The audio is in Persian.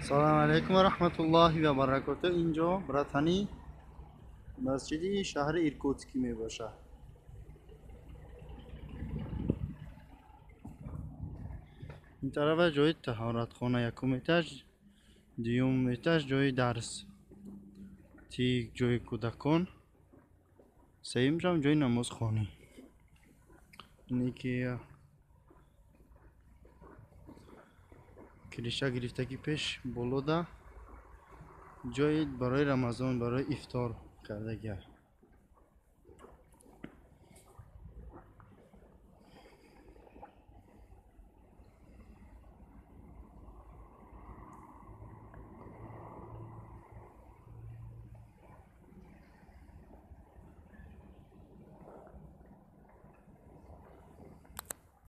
سلام علیکم و رحمت الله و برکاته. اینجا براتانی مسجدی شهر ایرکوتسکی می باشه. این طرف جای طهارت خانه، یکم ایتاج، دیوم ایتاج جای درس، تیک جای کودکان، سوم جام جای نماز خانی. اینی که کلیشه گرفتگی پیش بلوده جای برای رمضان، برای افطار کرده گه.